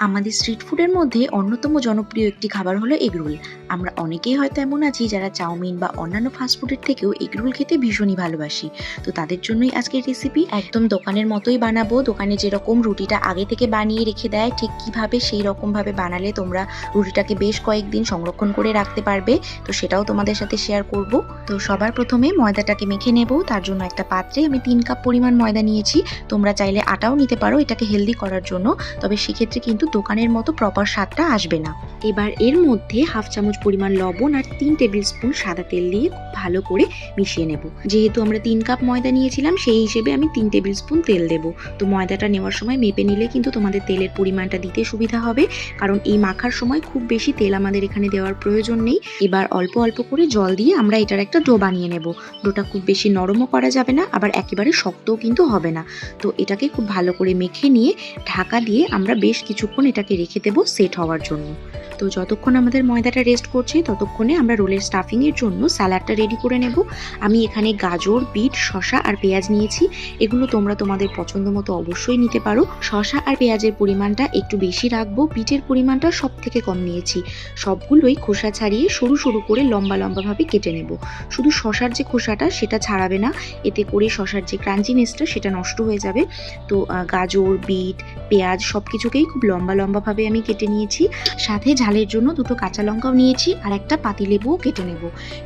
আমাদের স্ট্রিট ফুডের মধ্যে অন্যতম জনপ্রিয় একটি খাবার হলো এগরোল। আমরা অনেকেই হয়তো এমন আছি যারা চাউমিন বা অন্যান্য ফাস্টফুডের থেকেও এগরোল খেতে ভীষণই ভালোবাসি। তো তাদের জন্যই আজকের রেসিপি একদম দোকানের মতোই বানাবো। দোকানে যেরকম রুটিটা আগে থেকে বানিয়ে রেখে দেয়, ঠিক কিভাবে সেই রকমভাবে বানালে তোমরা রুটিটাকে বেশ কয়েকদিন সংরক্ষণ করে রাখতে পারবে, তো সেটাও তোমাদের সাথে শেয়ার করব। তো সবার প্রথমে ময়দাটাকে মেখে নেব। তার জন্য একটা পাত্রে আমি 3 কাপ পরিমাণ ময়দা নিয়েছি। তোমরা চাইলে আটাও নিতে পারো এটাকে হেলদি করার জন্য, তবে সেক্ষেত্রে কিন্তু দোকানের মতো প্রপার স্বাদটা আসবে না। এবার এর মধ্যে হাফ চামচ পরিমাণ লবণ আর 3 টেবিল স্পুন সাদা তেল দিয়ে খুব ভালো করে মিশিয়ে নেব। যেহেতু আমরা 3 কাপ ময়দা নিয়েছিলাম সেই হিসেবে আমি 3 টেবিল স্পুন তেল দেব। তো ময়দাটা নেওয়ার সময় মেপে নিলে কিন্তু তোমাদের তেলের পরিমাণটা দিতে সুবিধা হবে, কারণ এই মাখার সময় খুব বেশি তেল আমাদের এখানে দেওয়ার প্রয়োজন নেই। এবার অল্প অল্প করে জল দিয়ে আমরা এটার একটা ডো বানিয়ে নেব। ডোটা খুব বেশি নরমও করা যাবে না, আবার একেবারে শক্তও কিন্তু হবে না। তো এটাকে খুব ভালো করে মেখে নিয়ে ঢাকা দিয়ে আমরা বেশ কিছুক্ষণ এটাকে রেখে দেবো সেট হওয়ার জন্য। তো যতক্ষণ আমাদের ময়দাটা রেস্ট করছে ততক্ষণে আমরা রোলের স্টাফিংয়ের জন্য স্যালাডটা রেডি করে নেব। আমি এখানে গাজর, বিট, শসা আর পেঁয়াজ নিয়েছি। এগুলো তোমরা তোমাদের পছন্দ মতো অবশ্যই নিতে পারো। শসা আর পেঁয়াজের পরিমাণটা একটু বেশি রাখবো, বিটের পরিমাণটা সব থেকে কম নিয়েছি। সবগুলোই খোসা ছাড়িয়ে সরু সরু করে লম্বা লম্বাভাবে কেটে নেব। শুধু শসার যে খোসাটা সেটা ছাড়াবে না, এতে করে শসার যে ক্রাঞ্চিনেসটা সেটা নষ্ট হয়ে যাবে। তো গাজর, বিট, পেঁয়াজ সব কিছুকেই খুব লম্বা লম্বাভাবে আমি কেটে নিয়েছি। সাথে ঝালের জন্য 2টো কাঁচা লঙ্কাও নিয়েছি আর একটা পাতিলেবুও কেটে নেব।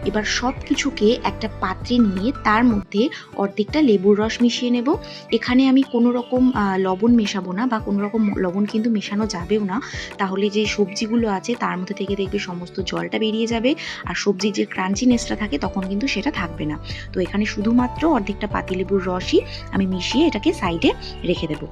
এবার সব কিছুকে একটা পাত্রে নিয়ে তার মধ্যে অর্ধেকটা লেবুর রস মিশিয়ে নেব। এখানে আমি কোনো রকম লবণ মেশাবো না, বা কোনো রকম লবণ কিন্তু মেশানো যাবেও না, তাহলে যে সবজিগুলো আছে তার মধ্যে থেকে দেখবে সমস্ত জলটা বেরিয়ে যাবে আর সবজির যে ক্রাঞ্চিনেসটা থাকে তখন কিন্তু সেটা থাকবে না। তো এখানে শুধুমাত্র অর্ধেকটা পাতিলেবুর রসই আমি মিশিয়ে এটাকে সাইডে রেখে দেবো।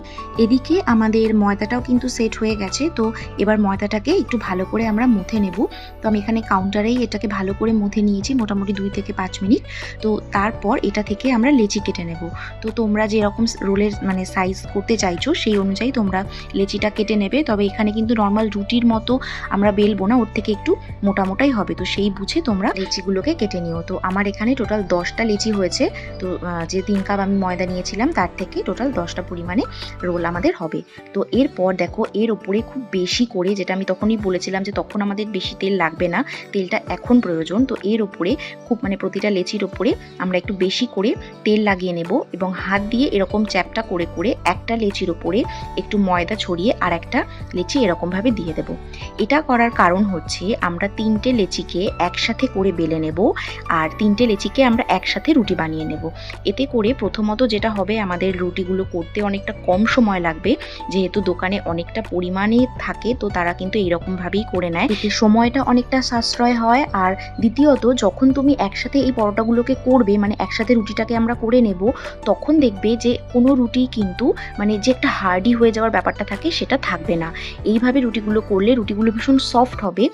এদিকে আমাদের ময়দাটাও কিন্তু সেট হয়ে গেছে। তো এবার ময়দাটাকে একটু ভালো করে আমরা মুথে নেব। তো আমি এখানে কাউন্টারেই এটাকে ভালো করে মুথে নিয়েছি মোটামুটি 2 থেকে 5 মিনিট। তো তারপর এটা থেকে আমরা লেচি কেটে নেব। তো তোমরা যেরকম রোলের সাইজ করতে চাইছো সেই অনুযায়ী তোমরা লেচিটা কেটে নেবে। তবে এখানে কিন্তু নর্মাল রুটির মতো আমরা বেলবো না, ওর থেকে একটু মোটা মোটাই হবে। তো সেই বুঝে তোমরা লেচিগুলোকে কেটে নিও। তো আমার এখানে টোটাল 10টা লেচি হয়েছে। তো যে 3 কাপ আমি ময়দা নিয়েছিলাম তার থেকে টোটাল 10টা পরিমাণে রোল আমাদের হবে। তো এরপর দেখো এর ওপরে খুব বেশি করে, যেটা আমি তখনই বলেছিলাম যে তখন আমাদের বেশি তেল লাগবে না, তেলটা এখন প্রয়োজন। তো এর ওপরে খুব প্রতিটা লেচির ওপরে আমরা একটু বেশি করে তেল লাগিয়ে নেব এবং হাত দিয়ে এরকম চ্যাপটা করে করে একটা লেচির ওপরে একটু ময়দা ছড়িয়ে আর একটা লেচি এরকমভাবে দিয়ে দেব। এটা করার কারণ হচ্ছে আমরা 3টে লেচিকে একসাথে করে বেলে নেব আর 3টে লেচিকে আমরা একসাথে রুটি বানিয়ে নেব। এতে করে প্রথমত যেটা হবে, আমাদের রুটিগুলো করতে অনেকটা কম সময় লাগবে, যেহেতু দোকানে অনেকটা পরিমাণে থাকে তো তারা কিন্তু এরকমভাবেই করে নেয়, এতে সময়টা অনেকটা সাশ্রয় হয়। আর দ্বিতীয়ত যখন তুমি একসাথে এই পরোটাগুলোকে করবে, একসাথে রুটিটাকে আমরা করে নেব, তখন দেখবে যে কোনো রুটি কিন্তু যে একটা হার্ডি হয়ে যাওয়ার ব্যাপারটা থাকে সেটা থাকবে না। এইভাবে রুটিগুলো করলে রুটিগুলো ভীষণ সফট হবে।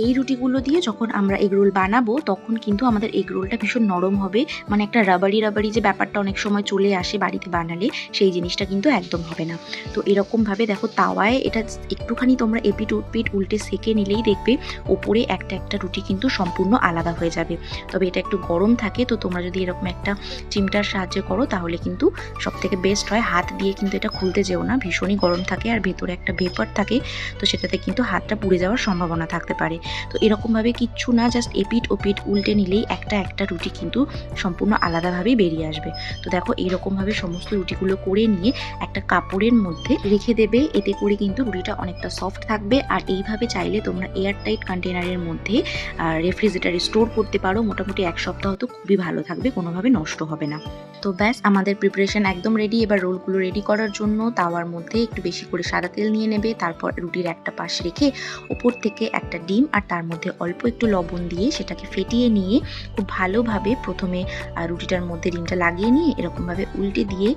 এই রুটিগুলো দিয়ে যখন আমরা এগরোল বানাবো তখন কিন্তু আমাদের এগরোলটা ভীষণ নরম হবে, একটা রাবারি রাবারি যে ব্যাপারটা অনেক সময় চলে আসে বাড়িতে বানালে, সেই জিনিসটা কিন্তু একদম হবে না। তো এরকমভাবে দেখো তাওয়ায় এটা একটুখানি তোমরা এপিট উটপিট উল্টে সেকে নিলেই দেখবে ওপরে একটা একটা রুটি কিন্তু সম্পূর্ণ আলাদা হয়ে যাবে। তবে এটা একটু গরম থাকে, তো তোমরা যদি এরকম একটা চিমটার সাহায্যে করো তাহলে কিন্তু সব থেকে বেস্ট হয়। হাত দিয়ে কিন্তু এটা খুলতে যেও না, ভীষণই গরম থাকে আর ভেতরে একটা ভেপার থাকে, তো সেটাতে কিন্তু হাতটা পুড়ে যাওয়ার সম্ভাবনা থাকতে পারে। তো এরকমভাবে কিচ্ছু না, জাস্ট এপিট ওপিট উল্টে নিলেই একটা একটা রুটি কিন্তু সম্পূর্ণ আলাদাভাবেই বেরিয়ে আসবে। তো দেখো এইরকমভাবে সমস্ত রুটিগুলো করে নিয়ে একটা কাপড়ের মধ্যে রেখে দেবে, এতে করে কিন্তু রুটিটা অনেকটা সফট থাকবে। আর এইভাবে চাইলে তোমরা এয়ারটাইট কন্টেনারের মধ্যে রেফ্রিজারেটরে স্টোর করতে পারো, মোটামুটি 1 সপ্তাহ তো খুবই ভালো থাকবে, কোনোভাবে নষ্ট হবে না। তো ব্যাস আমাদের প্রিপারেশন একদম রেডি। এবার রোলগুলো রেডি করার জন্য তাওয়ার মধ্যে একটু বেশি করে সাদা তেল নিয়ে নেবে, তারপর রুটির একটা পাশ রেখে ওপর থেকে একটা ডিম আর তার মধ্যে অল্প একটু লবণ দিয়ে সেটাকে ফেটিয়ে নিয়ে খুব ভালোভাবে প্রথমে রুটিটার মধ্যে ডিমটা লাগিয়ে নিয়ে এরকমভাবে উল্টে দিয়ে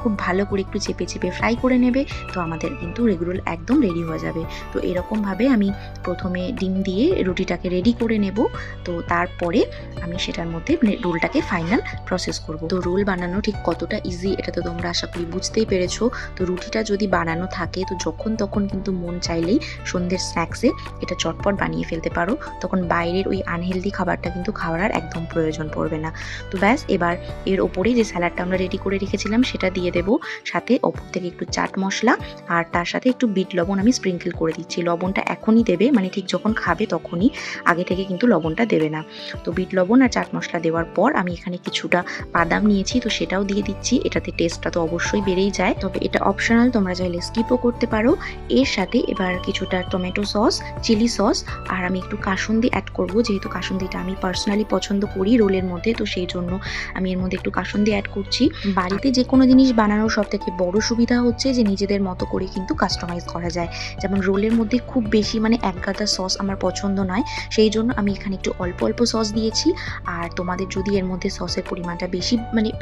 খুব ভালো করে একটু চেপে চেপে ফ্রাই করে নেবে। তো আমাদের কিন্তু এগরোল একদম রেডি হয়ে যাবে। তো এরকমভাবে আমি প্রথমে ডিম দিয়ে রুটিটাকে রেডি করে নেব। তো তারপরে আমি সেটার মধ্যে রোলটাকে ফাইনাল প্রসেস করব। তো রোল বানানো ঠিক কতটা ইজি এটা তো তোমরা আশা করি বুঝতেই পেরেছো। তো রুটিটা যদি বানানো থাকে তো যখন তখন কিন্তু মন চাইলেই সন্ধ্যের স্ন্যাক্সে এটা চটপট বানিয়ে ফেলতে পারো। তখন বাইরের ওই আনহেলদি খাবারটা কিন্তু খাওয়ার আর একদম প্রয়োজন পড়বে না। তো ব্যাস, এবার এর ওপরেই যে স্যালাডটা আমরা রেডি করে রেখেছিলাম সেটা দিয়ে দেবো, সাথে ওপর থেকে একটু চাট মশলা আর তার সাথে একটু বিট লবণ আমি স্প্রিঙ্কেল করে দিচ্ছি। লবণটা এখনই দেবে, মানে ঠিক যখন খাবে তখনই, আগে থেকে কিন্তু লবণটা দেবে না। তো বিট লবণ আর চাট মশলা দেওয়ার পর আমি এখানে কিছুটা বাদাম নিয়েছি, তো সেটাও দিয়ে দিচ্ছি। এটাতে টেস্টটা তো অবশ্যই বেড়েই যায়, তবে এটা অপশনাল, তোমরা চাইলে স্কিপও করতে পারো। এর সাথে এবার কিছুটা টমেটো সস, চিলি সস আর আমি একটু কাসুন্দি অ্যাড করব, যেহেতু কাসুন্দিটা আমি পার্সোনালি পছন্দ করি রোলের মধ্যে, তো সেই জন্য আমি এর মধ্যে একটু কাসুন্দি অ্যাড করছি। বাড়িতে যে কোনো জিনিস বানানোর সব থেকে বড় সুবিধা হচ্ছে যে নিজেদের মতো করে কিন্তু কাস্টমাইজ করা যায়। যেমন রোলের মধ্যে খুব বেশি মানে এক গাদা সস আমার পছন্দ নয়, সেই জন্য আমি এখানে একটু অল্প অল্প সস দিয়েছি। আর তোমাদের যদি এর মধ্যে সসের পরিমাণটা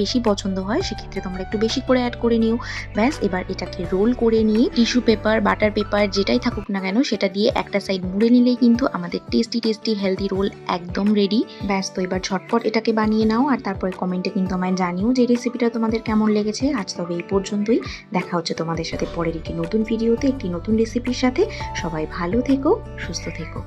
বেশি পছন্দ হয় সেক্ষেত্রে তোমরা একটু বেশি করে অ্যাড করে নিও। ব্যাস, এবার এটাকে রোল করে নিয়ে টিস্যু পেপার, বাটার পেপার যেটাই থাকুক না কেন সেটা দিয়ে একটা সাইড মুড়ে নিলেই কিন্তু আমাদের টেস্টি হেলদি রোল একদম রেডি। ব্যাস, তো এবার ঝটপট এটাকে বানিয়ে নাও আর তারপরে কমেন্টে কিন্তু আমায় জানিও যে রেসিপিটা তোমাদের কেমন লেগেছে। আজ তবে এই পর্যন্তই, দেখা হচ্ছে তোমাদের সাথে পরের একটি নতুন ভিডিওতে একটি নতুন রেসিপির সাথে। সবাই ভালো থেকো, সুস্থ থেকো।